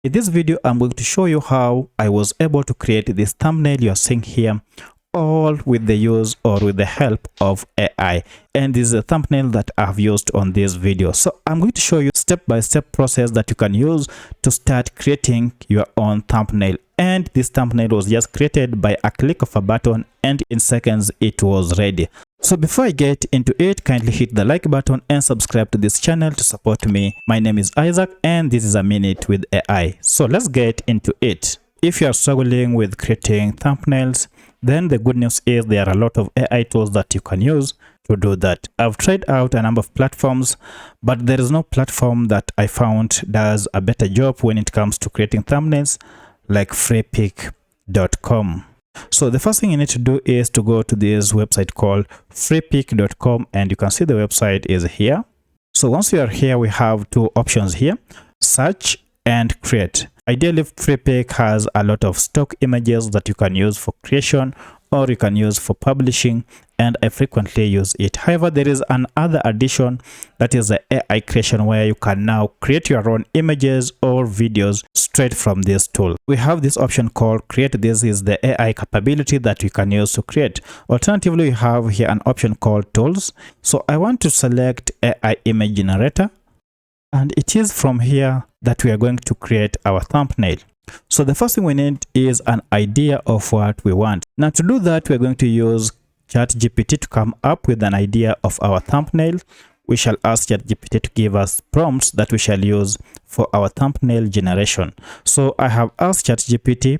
In this video, I'm going to show you how I was able to create this thumbnail you're seeing here, all with the use or with the help of AI. And this is a thumbnail that I've used on this video. So I'm going to show you step-by-step process that you can use to start creating your own thumbnail. And this thumbnail was just created by a click of a button, and in seconds it was ready. So before I get into it, kindly hit the like button and subscribe to this channel to support me. My name is Isaac and this is a minute with AI. So let's get into it. If you are struggling with creating thumbnails, then the good news is there are a lot of AI tools that you can use to do that. I've tried out a number of platforms, but there is no platform that I found does a better job when it comes to creating thumbnails like freepik.com. So the first thing you need to do is to go to this website called freepik.com, and you can see the website is here. So once you are here, we have two options here: search and create. Ideally, Freepik has a lot of stock images that you can use for creation or you can use for publishing, and I frequently use it. However, there is another addition, that is the AI creation, where you can now create your own images or videos straight from this tool. We have this option called create. This is the AI capability that you can use to create. Alternatively, we have here an option called tools. So I want to select AI image generator, and it is from here that we are going to create our thumbnail. So the first thing we need is an idea of what we want. Now to do that, we're going to use ChatGPT to come up with an idea of our thumbnail. We shall ask ChatGPT to give us prompts that we shall use for our thumbnail generation. So I have asked ChatGPT,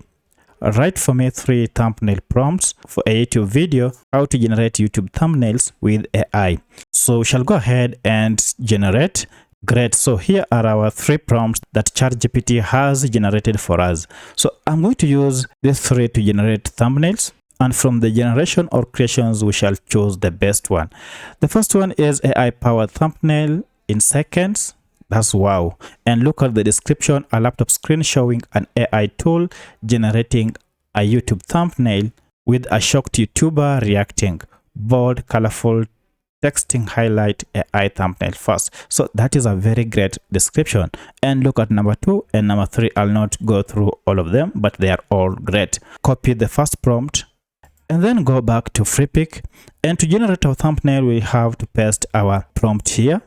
write for me 3 thumbnail prompts for a YouTube video, how to generate YouTube thumbnails with AI. So we shall go ahead and generate. Great. So here are our 3 prompts that ChatGPT has generated for us. So I'm going to use these 3 to generate thumbnails, and from the generation or creations we shall choose the best one. The first one is AI powered thumbnail in seconds. That's wow. And look at the description: a laptop screen showing an AI tool generating a YouTube thumbnail with a shocked YouTuber reacting. Bold, colorful, texting, highlight AI thumbnail first. So that is a very great description. And look at number 2 and number 3. I'll not go through all of them, but they are all great. Copy the first prompt and then go back to Freepik. And to generate our thumbnail, we have to paste our prompt here.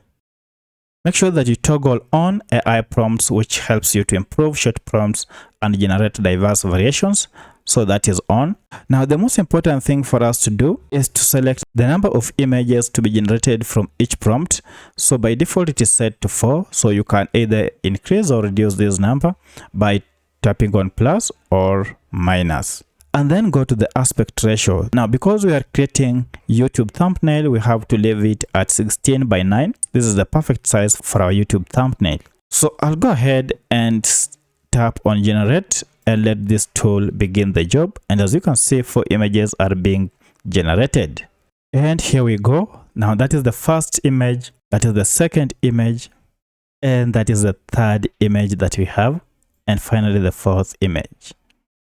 Make sure that you toggle on AI prompts, which helps you to improve short prompts and generate diverse variations. So that is on. Now the most important thing for us to do is to select the number of images to be generated from each prompt. So by default it is set to 4, so you can either increase or reduce this number by tapping on plus or minus. And then go to the aspect ratio. Now because we are creating YouTube thumbnail, we have to leave it at 16:9. This is the perfect size for our YouTube thumbnail. So I'll go ahead and tap on generate and let this tool begin the job. And as you can see, 4 images are being generated. And here we go. Now that is the first image, that is the second image, and that is the third image that we have, and finally the 4th image.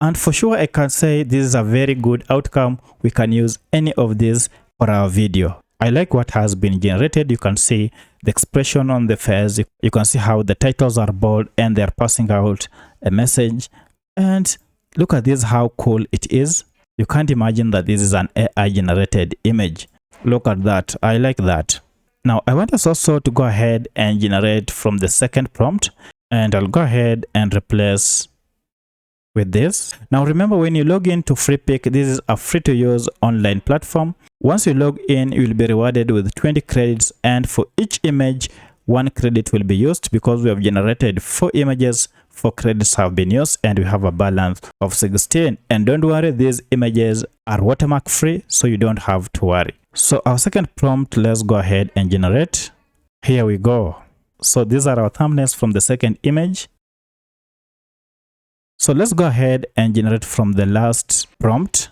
And for sure I can say this is a very good outcome. We can use any of these for our video. I like what has been generated. You can see the expression on the face. You can see how the titles are bold and they're passing out a message. And look at this, how cool it is. You can't imagine that this is an AI generated image. Look at that. I like that. Now I want us also to go ahead and generate from the second prompt, and I'll go ahead and replace with this. Now remember, when you log in to Freepik, this is a free to use online platform. Once you log in, you will be rewarded with 20 credits, and for each image 1 credit will be used. Because we have generated 4 images, 4 credits have been used, and we have a balance of 16. And don't worry, these images are watermark free, so you don't have to worry. So our second prompt, let's go ahead and generate. Here we go. So these are our thumbnails from the second image. So let's go ahead and generate from the last prompt.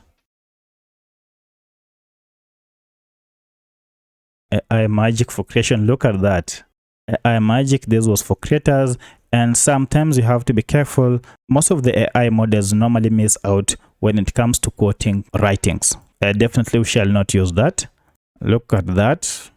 AI magic for creation. Look at that. AI magic. This was for creators, and sometimes you have to be careful. Most of the AI models normally miss out when it comes to quoting writings. Definitely we shall not use that. Look at that.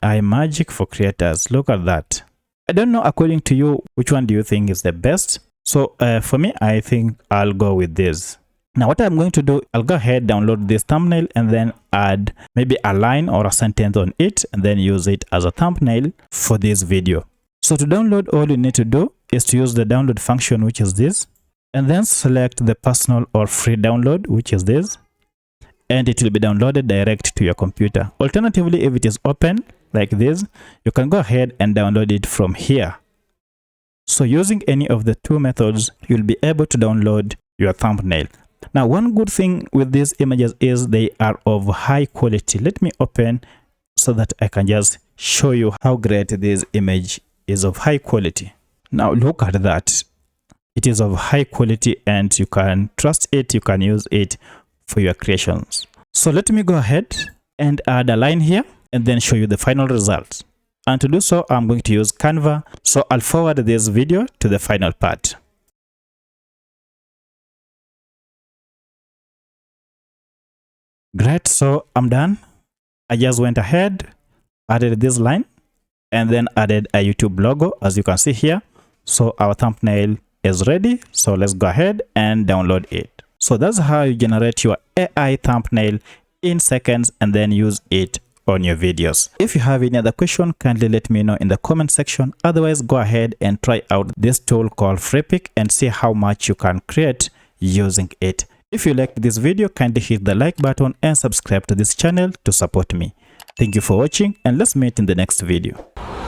AI magic for creators. Look at that. I don't know, according to you, which one do you think is the best? So for me, I think I'll go with this. Now what I'm going to do, I'll go ahead, download this thumbnail, and then add maybe a line or a sentence on it, and then use it as a thumbnail for this video. So to download, all you need to do is to use the download function, which is this, and then select the personal or free download, which is this, and it will be downloaded direct to your computer. Alternatively, if it is open like this, you can go ahead and download it from here. So using any of the two methods, you'll be able to download your thumbnail. Now, one good thing with these images is they are of high quality. Let me open so that I can just show you how great this image is of high quality. Now look at that. It is of high quality and you can trust it. You can use it for your creations. So let me go ahead and add a line here and then show you the final result. And to do so, I'm going to use Canva. So I'll forward this video to the final part. Great, so I'm done. I just went ahead, added this line, and then added a YouTube logo, as you can see here. So our thumbnail is ready. So let's go ahead and download it. So that's how you generate your AI thumbnail in seconds and then use it on your videos. If you have any other question, kindly let me know in the comment section. Otherwise, go ahead and try out this tool called FreePic and see how much you can create using it. If you liked this video, kindly hit the like button and subscribe to this channel to support me. Thank you for watching, and let's meet in the next video.